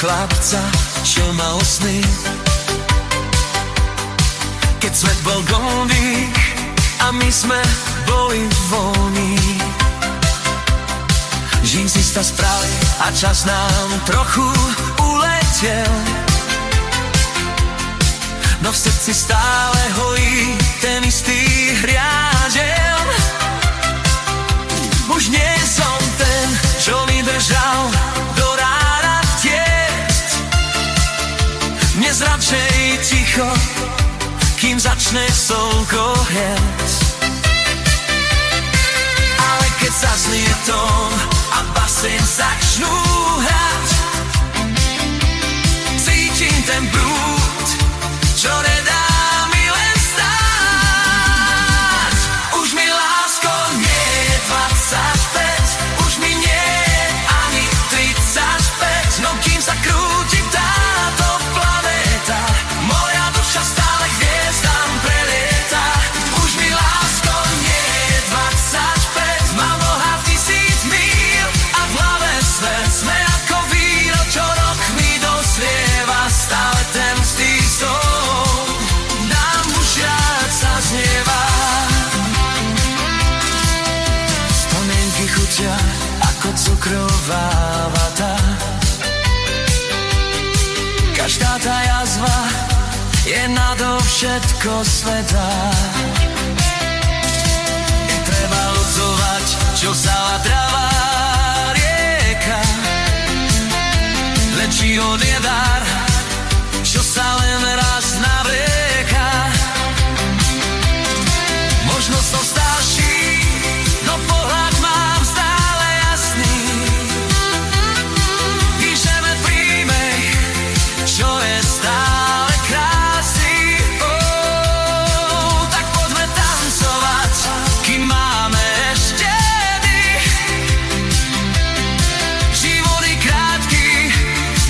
chlapca, čo mal sny. Keď svet bol goldík a my sme boli voľní. Žín si sta sprali a čas nám trochu uletel, no v srdci stále hojí ten istý hriadeľ. Už nie som ten, čo vydržal do rána tiesť. Dnes radšej ticho, kým začne slnko jesť. Ale keď zaznie tón a basén začnú hrať, cítim ten prúd, čo nedá mi len stáť. Už mi, lásko, nie je 25, už mi nie je ani 35, no kým sa krúti táto planéta, moja duša stále hviezdám prelieta. Už mi, lásko, nie je 25, mám noha v 1000 míl a v hlave svet. Sme ako víno, čo rokmi doslieva, stále ten istý som nám už viac zaznieva. Spomienky chutia ako cukrová vata, každá tá jazva je nadovšetko svätá. Netreba ľutovať, čo sa trava rieka, len život je dar, čo sa len raz navrieka. Možno som starší, no pohľad mám stále jasný. Píšeme príbeh, čo je stále krásny. Tak poďme tancovať, kým máme ešte dých. Život je krátky,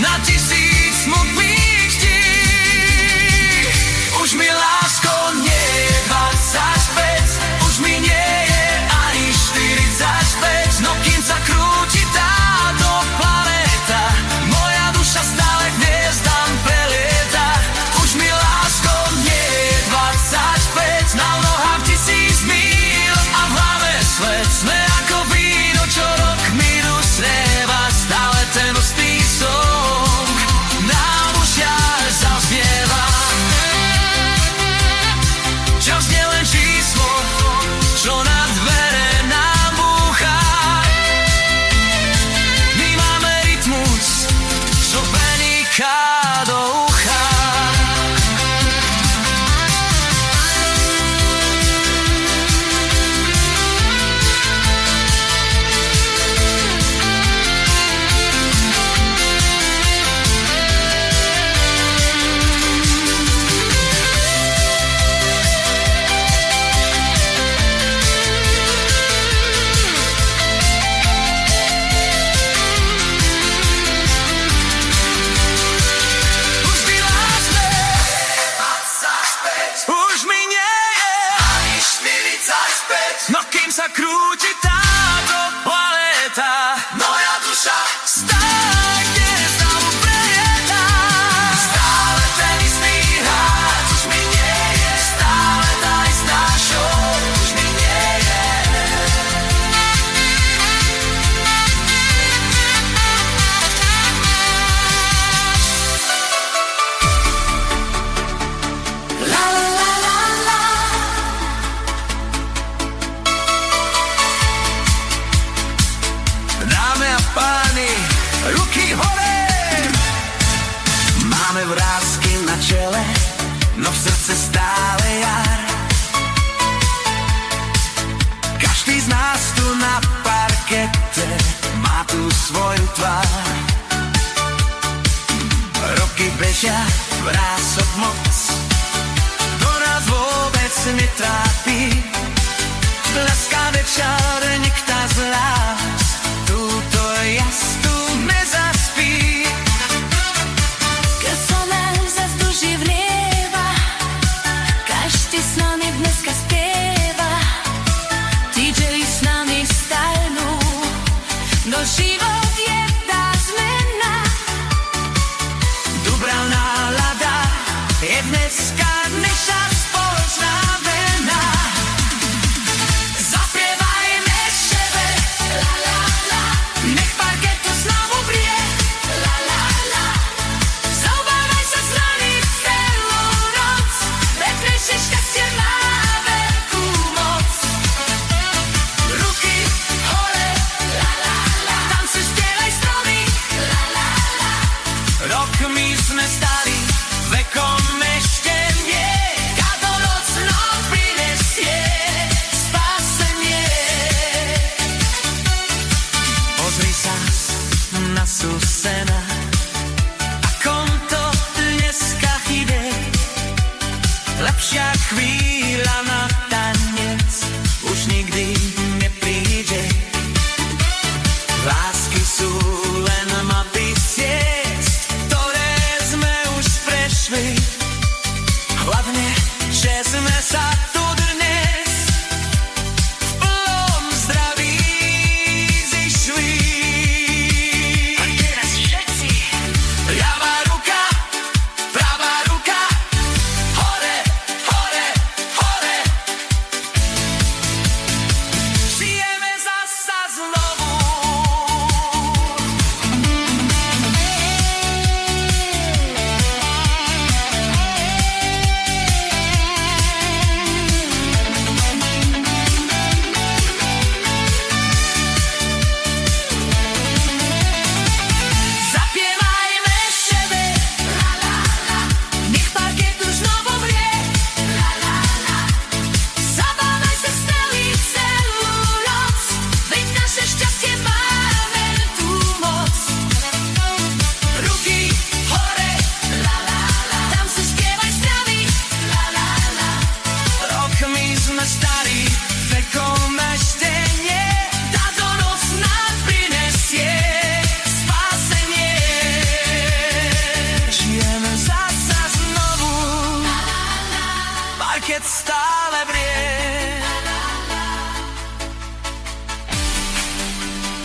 na 1000 smutných dní. Už mi, lásko, nie je 25, už mi nie je ani 45, no kým sa krúti táto planéta, moja duša stále hviezdám prelieta. Už mi, lásko, nie je 25, na nohách 1000 míl a v hlave svet. Sme ako víno, čo rokmi doslieva, stále ten istý song nám už jar zaznieva. Čas nie len číslo, čo na dvere nám búcha. My máme rytmus, čo preniká do ucha. Už mi, láske, už mi nie je ani 45, no kým sa krúti táto planéta, moja duša stále hviezdám prelieta. Stále ten istý hráč, už mi nie je, stále tá istá show, už mi nie je. La la la la la. Dámy a páni, ruky hore! Máme vrásky na čele, no v srdce stále jar. Každý z nás tu na parkete má tu svoju tvár. Roky bežia, vrások moc, to nás vôbec netrápi. Bleská večer, nikta z nás túto jastu nezaspí. Keď slnka za vzduší vlieva, každý s nami dneska spieva. DJ s nami stajnú, no život je tá zmena. sú len mapy ciest, ktoré sme už prešli. Hlavne, že sme sa tu dnes v plnom zdraví zišli. A teraz všetci ľavá ruka, pravá ruka, hore, hore, hore. Žijeme zasa znovu. Zapievajme šebe, la la la, nech parket už znovu vrie, la la la. Zabávaj sa s nami celú noc, veď naše šťastie máme tú moc. Ruky hore, la la la, tam sa spievaj s nami, la la la. Rokmi sme starí, vekom ešte nie, táto noc nám prinesie spásenie. Žijeme zasa znovu, parket stále vrie.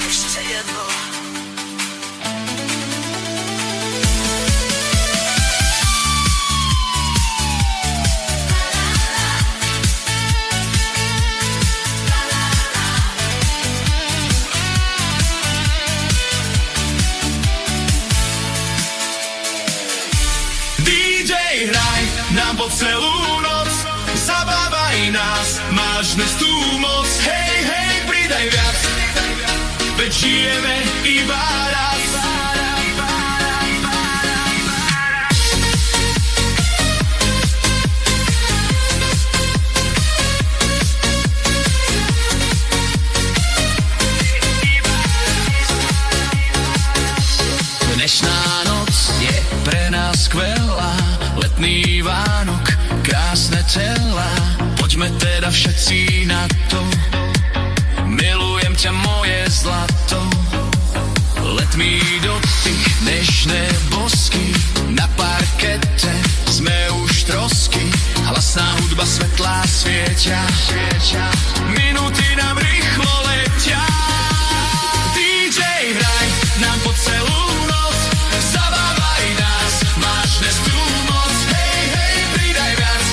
Ešte jedno. DJ hraj nám po celú noc, zabávaj nás, máš dnes tú moc. Hej, hej, pridaj viac, veď žijeme iba raz. Dnešná noc je pre nás skvelá, letný Vánok, krásne celá. Poďme teda všetci na to, milujem ťa moje zlato. Let mi dotyk, nežné bosky, na parkete sme už trosky. Hlasná hudba, svetlá svieťa, minúty nám rýchlo letia. DJ hraj nám po celú noc, zabávaj nás, máš dnes tú moc. Hej, hej, pridaj viac,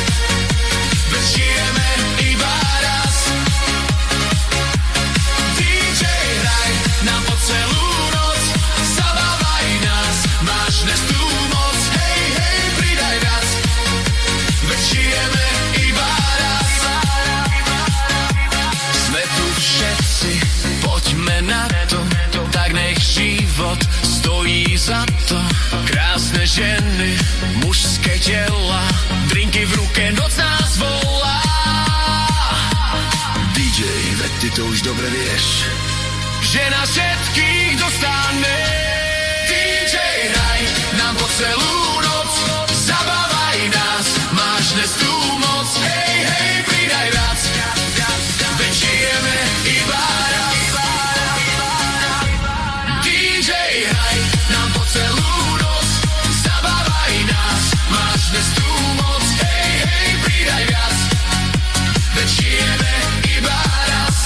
veď žijeme iba raz. DJ hraj nám po celú noc, zabávaj nás, máš dnes tú moc. Hej, hej, pridaj viac, veď žijeme iba raz. Sme tu všetci, poďme na to, tak nech život stojí za to. Krásne ženy, mužské tela, drinky v ruke, noc nás volá. DJ, veď ty to už dobre vieš, že nás všetkých dostane. DJ hraj nám po celú noc, zabávaj nás, máš dnes tú moc. Hej, hej, pridaj viac, veď žijeme iba raz. DJ hraj nám po celú noc, zabávaj nás, máš dnes tú moc. Hej, hej, pridaj viac, veď žijeme iba raz.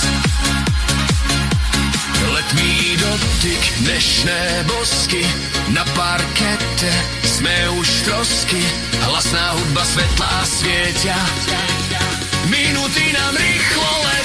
Letmý dotyk, dnešné bosky, na parkete sme už trosky. Hlasná hudba, svetlá svieťa, minúty nám rýchlo letia.